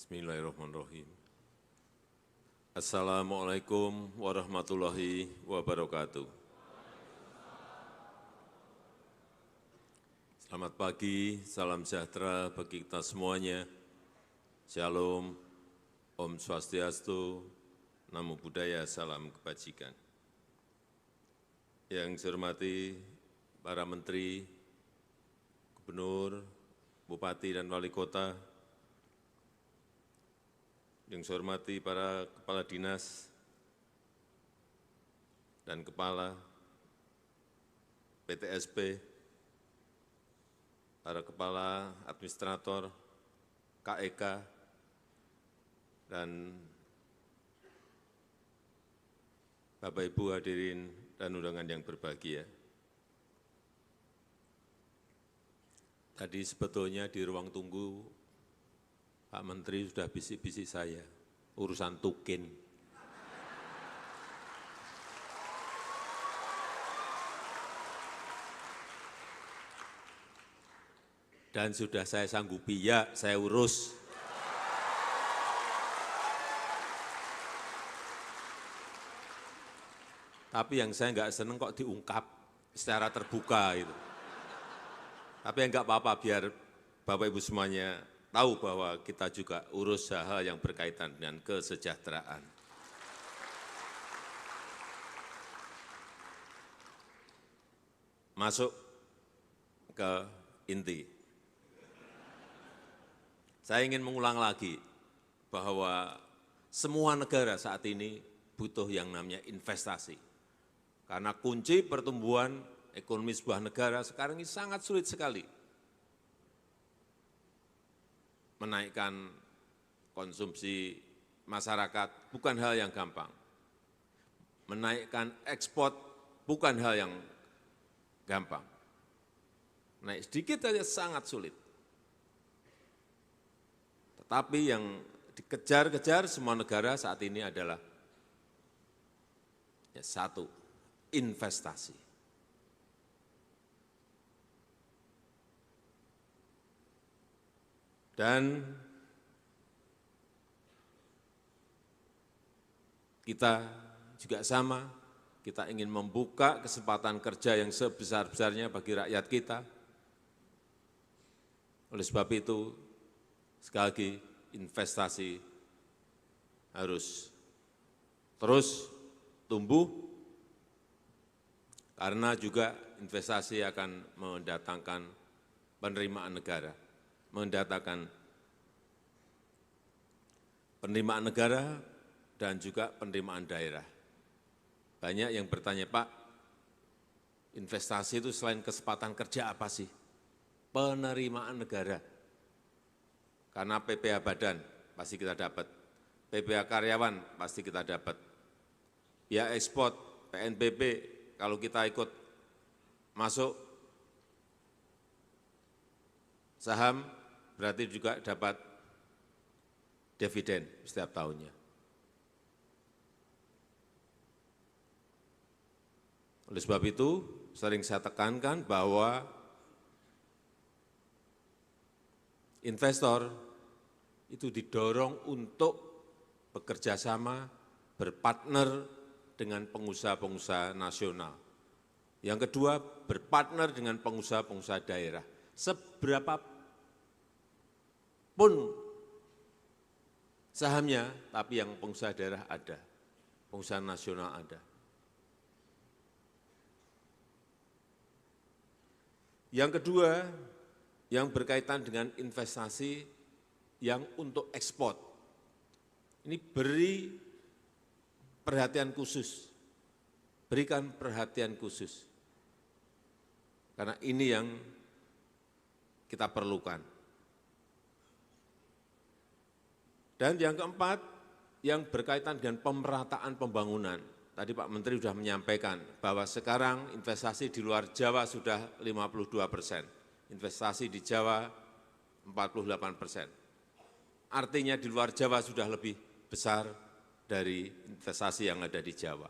Bismillahirrahmanirrahim. Assalamualaikum warahmatullahi wabarakatuh. Selamat pagi, salam sejahtera bagi kita semuanya. Shalom, Om Swastiastu, Namo Buddhaya, salam kebajikan. Yang saya hormati para menteri, gubernur, bupati dan wali kota, yang saya hormati para kepala dinas dan kepala PTSP, para kepala administrator, KEK, dan Bapak Ibu hadirin dan undangan yang berbahagia. Tadi sebetulnya di ruang tunggu Pak Menteri sudah bisik-bisik saya, urusan tukin. Dan sudah saya sanggupi, ya saya urus. Tapi yang saya enggak senang kok diungkap secara terbuka itu. Tapi enggak apa-apa, biar Bapak Ibu semuanya tahu bahwa kita juga urus hal-hal yang berkaitan dengan kesejahteraan. Masuk ke inti. Saya ingin mengulang lagi bahwa semua negara saat ini butuh yang namanya investasi. Karena kunci pertumbuhan ekonomi sebuah negara sekarang ini sangat sulit sekali. Menaikkan konsumsi masyarakat bukan hal yang gampang. Menaikkan ekspor bukan hal yang gampang. Naik sedikit saja sangat sulit. Tetapi yang dikejar-kejar semua negara saat ini adalah satu, investasi. Dan kita juga sama, kita ingin membuka kesempatan kerja yang sebesar-besarnya bagi rakyat kita. Oleh sebab itu, sekali lagi investasi harus terus tumbuh, karena juga investasi akan mendatangkan penerimaan negara. Mendatangkan penerimaan negara dan juga penerimaan daerah. Banyak yang bertanya, Pak, investasi itu selain kesempatan kerja apa sih? Penerimaan negara. Karena PPh badan pasti kita dapat, PPh karyawan pasti kita dapat, biaya ekspor, PNBP kalau kita ikut masuk saham, berarti juga dapat dividen setiap tahunnya. Oleh sebab itu, sering saya tekankan bahwa investor itu didorong untuk bekerja sama, berpartner dengan pengusaha-pengusaha nasional. Yang kedua, berpartner dengan pengusaha-pengusaha daerah. Seberapa pun sahamnya, tapi yang pengusaha daerah ada, pengusaha nasional ada. Yang kedua, yang berkaitan dengan investasi yang untuk ekspor. Ini beri perhatian khusus, berikan perhatian khusus. Karena ini yang kita perlukan. Dan yang keempat, yang berkaitan dengan pemerataan pembangunan. Tadi Pak Menteri sudah menyampaikan bahwa sekarang investasi di luar Jawa sudah 52%, investasi di Jawa 48%. Artinya di luar Jawa sudah lebih besar dari investasi yang ada di Jawa.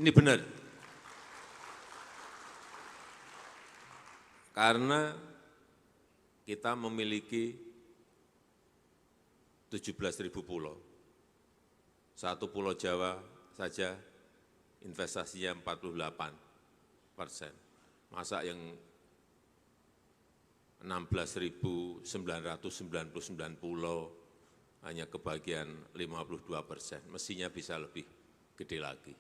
Ini benar. Karena kita memiliki 17.000 pulau. Satu pulau Jawa saja investasinya 48%. Masa yang 16.999 pulau hanya kebagian 52%, mestinya bisa lebih gede lagi.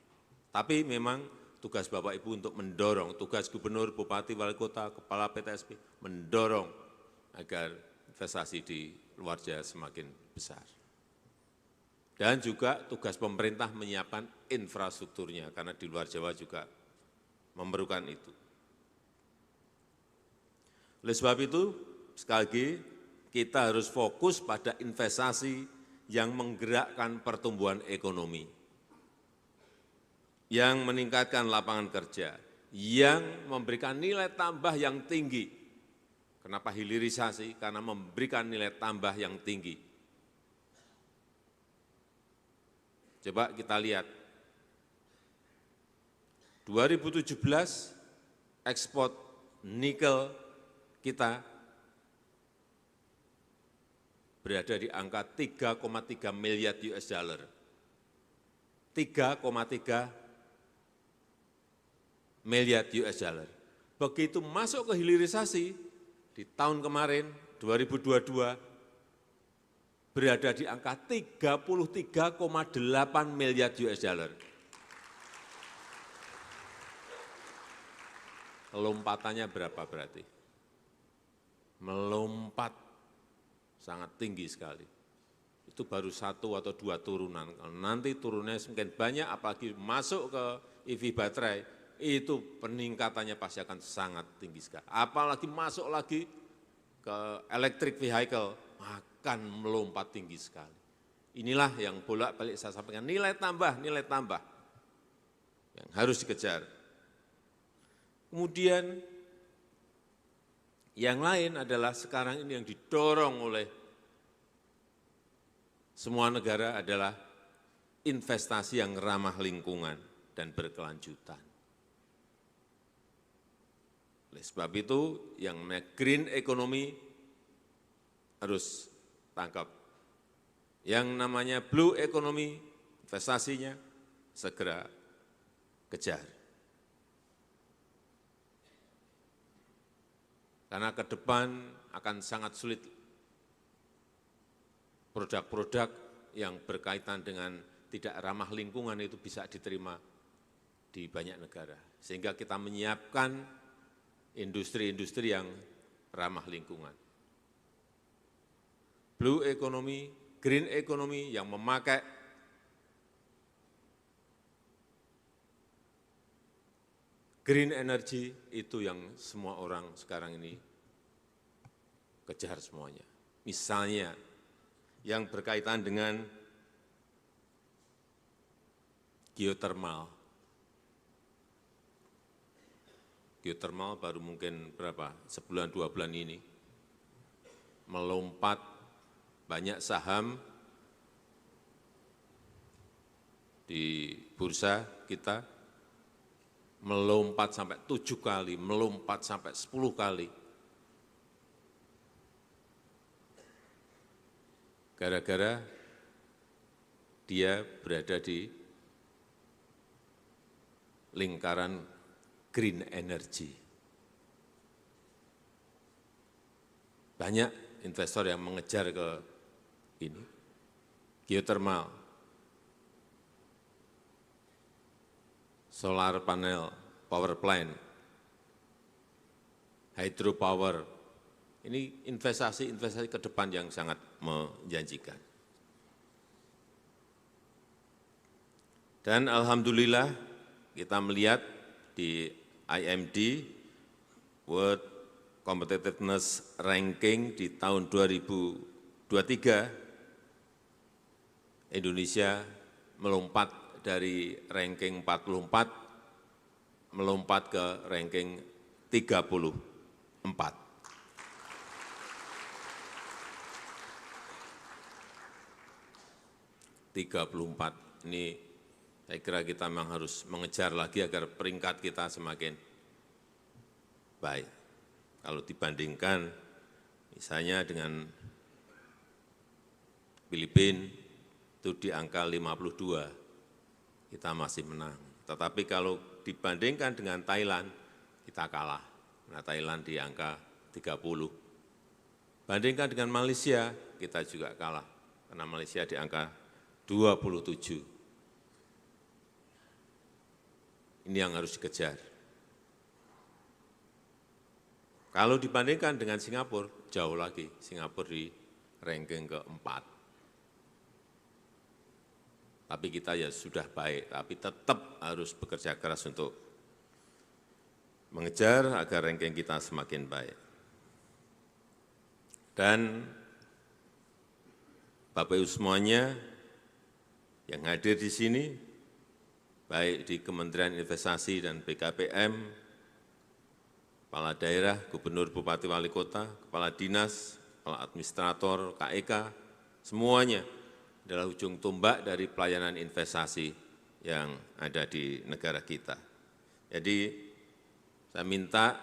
Tapi memang tugas Bapak Ibu untuk mendorong, tugas Gubernur, Bupati, Wali Kota, Kepala PTSP, mendorong agar investasi di luar Jawa semakin besar. Dan juga tugas pemerintah menyiapkan infrastrukturnya, karena di luar Jawa juga memerlukan itu. Oleh sebab itu, sekali lagi, kita harus fokus pada investasi yang menggerakkan pertumbuhan ekonomi, yang meningkatkan lapangan kerja, yang memberikan nilai tambah yang tinggi. Kenapa hilirisasi? Karena memberikan nilai tambah yang tinggi. Coba kita lihat, 2017 ekspor nikel kita berada di angka 3,3 miliar US dollar. 3,3 miliar US dollar. Begitu masuk ke hilirisasi, di tahun kemarin, 2022, berada di angka 33,8 miliar US dollar. Lompatannya berapa berarti? Melompat sangat tinggi sekali. Itu baru satu atau dua turunan. Kalau nanti turunnya semakin banyak, apalagi masuk ke EV baterai, itu peningkatannya pasti akan sangat tinggi sekali. Apalagi masuk lagi ke electric vehicle, akan melompat tinggi sekali. Inilah yang bolak-balik saya sampaikan, nilai tambah yang harus dikejar. Kemudian yang lain adalah sekarang ini yang didorong oleh semua negara adalah investasi yang ramah lingkungan dan berkelanjutan. Oleh sebab itu, yang namanya green economy harus tangkap. Yang namanya blue economy, investasinya segera kejar. Karena ke depan akan sangat sulit produk-produk yang berkaitan dengan tidak ramah lingkungan itu bisa diterima di banyak negara. Sehingga kita menyiapkan industri-industri yang ramah lingkungan. Blue economy, green economy yang memakai green energy itu yang semua orang sekarang ini kejar semuanya. Misalnya yang berkaitan dengan geothermal. Geothermal baru mungkin berapa, sebulan, 2 bulan ini, melompat banyak saham di bursa kita, melompat sampai 7 kali, melompat sampai 10 kali. Gara-gara dia berada di lingkaran green energy. Banyak investor yang mengejar ke ini, geothermal, solar panel, power plant, hydropower. Ini investasi-investasi ke depan yang sangat menjanjikan. Dan alhamdulillah kita melihat di IMD World Competitiveness Ranking di tahun 2023, Indonesia melompat dari ranking 44, melompat ke ranking 34. Ini saya kira kita memang harus mengejar lagi agar peringkat kita semakin baik. Kalau dibandingkan misalnya dengan Filipina itu di angka 52, kita masih menang. Tetapi kalau dibandingkan dengan Thailand, kita kalah. Nah, Thailand di angka 30. Bandingkan dengan Malaysia, kita juga kalah. Karena Malaysia di angka 27. Ini yang harus dikejar. Kalau dibandingkan dengan Singapura, jauh lagi. Singapura di ranking keempat. Tapi kita ya sudah baik, tapi tetap harus bekerja keras untuk mengejar agar ranking kita semakin baik. Dan Bapak Ibu semuanya yang hadir di sini, baik di Kementerian Investasi dan BKPM, Kepala Daerah, Gubernur, Bupati, Wali Kota, Kepala Dinas, Kepala Administrator, KEK, semuanya adalah ujung tombak dari pelayanan investasi yang ada di negara kita. Jadi saya minta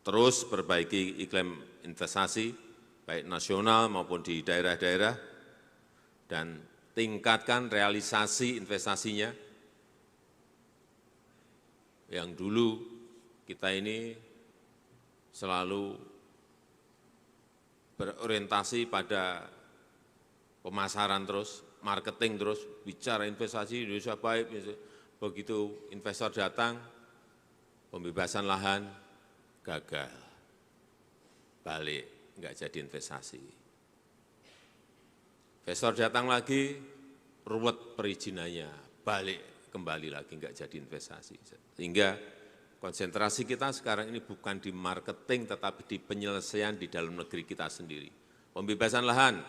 terus perbaiki iklim investasi, baik nasional maupun di daerah-daerah, dan tingkatkan realisasi investasinya. Yang dulu kita ini selalu berorientasi pada pemasaran terus, marketing terus, bicara investasi Indonesia baik, begitu investor datang, pembebasan lahan, gagal, balik, enggak jadi investasi. Investor datang lagi, ruwet perizinannya, balik, kembali lagi, enggak jadi investasi. Sehingga konsentrasi kita sekarang ini bukan di marketing, tetapi di penyelesaian di dalam negeri kita sendiri. Pembebasan lahan,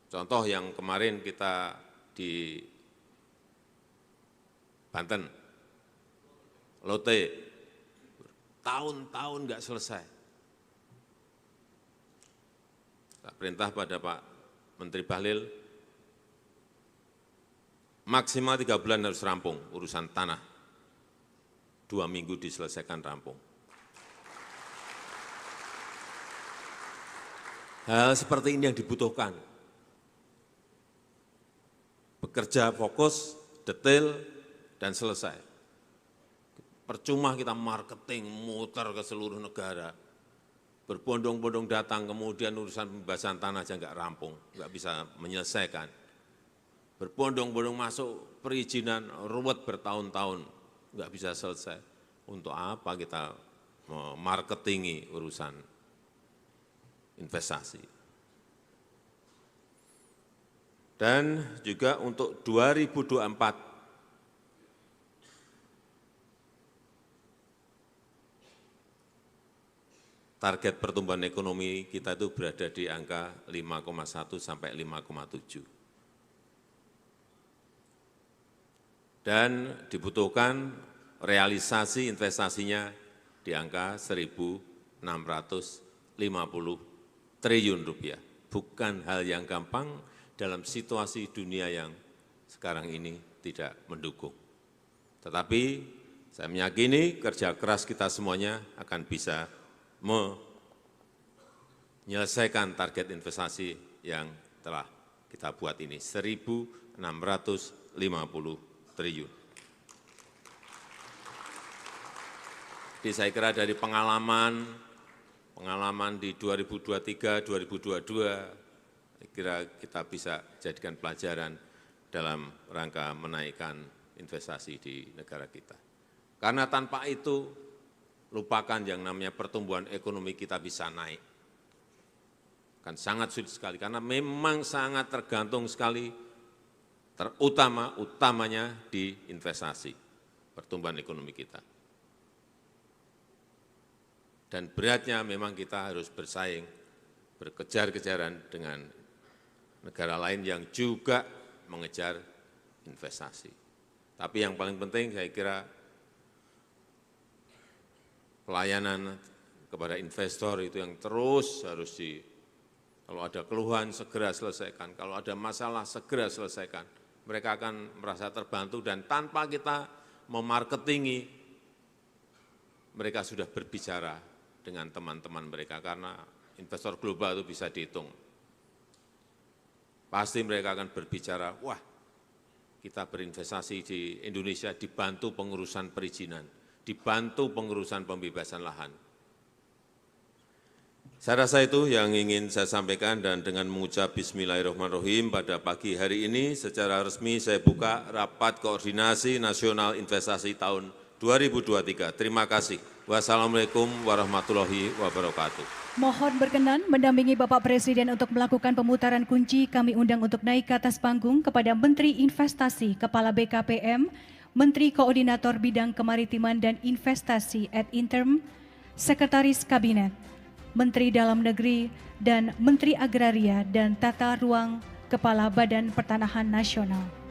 contoh yang kemarin kita di Banten, Lote, tahun-tahun enggak selesai. Saya perintah pada Pak Menteri Bahlil, maksimal 3 bulan harus rampung urusan tanah. 2 minggu diselesaikan rampung. Hal seperti ini yang dibutuhkan. Bekerja fokus, detail, dan selesai. Percuma kita marketing, muter ke seluruh negara, berbondong-bondong datang, kemudian urusan pembebasan tanah aja nggak rampung, nggak bisa menyelesaikan. Berbondong-bondong masuk perizinan, ruwet bertahun-tahun, nggak bisa selesai. Untuk apa kita memarketingi urusan investasi? Dan juga untuk 2024, target pertumbuhan ekonomi kita itu berada di angka 5,1 sampai 5,7. Dan dibutuhkan realisasi investasinya di angka 1.650 triliun rupiah. Bukan hal yang gampang dalam situasi dunia yang sekarang ini tidak mendukung. Tetapi saya meyakini kerja keras kita semuanya akan bisa menyelesaikan target investasi yang telah kita buat ini, 1.650 triliun. Jadi saya kira dari pengalaman di 2023, 2022, saya kira kita bisa jadikan pelajaran dalam rangka menaikkan investasi di negara kita. Karena tanpa itu, lupakan yang namanya pertumbuhan ekonomi kita bisa naik. Kan sangat sulit sekali, karena memang sangat tergantung sekali, utamanya di investasi, pertumbuhan ekonomi kita. Dan beratnya memang kita harus bersaing, berkejar-kejaran dengan negara lain yang juga mengejar investasi. Tapi yang paling penting saya kira pelayanan kepada investor itu yang terus harus kalau ada keluhan segera selesaikan, kalau ada masalah segera selesaikan. Mereka akan merasa terbantu dan tanpa kita memarketingi, mereka sudah berbicara dengan teman-teman mereka karena investor global itu bisa dihitung. pasti mereka akan berbicara, wah kita berinvestasi di Indonesia dibantu pengurusan perizinan, dibantu pengurusan pembebasan lahan. Saya rasa itu yang ingin saya sampaikan, dan dengan mengucap Bismillahirrahmanirrahim pada pagi hari ini secara resmi saya buka Rapat Koordinasi Nasional Investasi tahun 2023. Terima kasih. Wassalamualaikum warahmatullahi wabarakatuh. Mohon berkenan mendampingi Bapak Presiden untuk melakukan pemutaran kunci. Kami undang untuk naik ke atas panggung kepada Menteri Investasi, Kepala BKPM, Menteri Koordinator Bidang Kemaritiman dan Investasi ad interim, Sekretaris Kabinet, Menteri Dalam Negeri, dan Menteri Agraria dan Tata Ruang, Kepala Badan Pertanahan Nasional.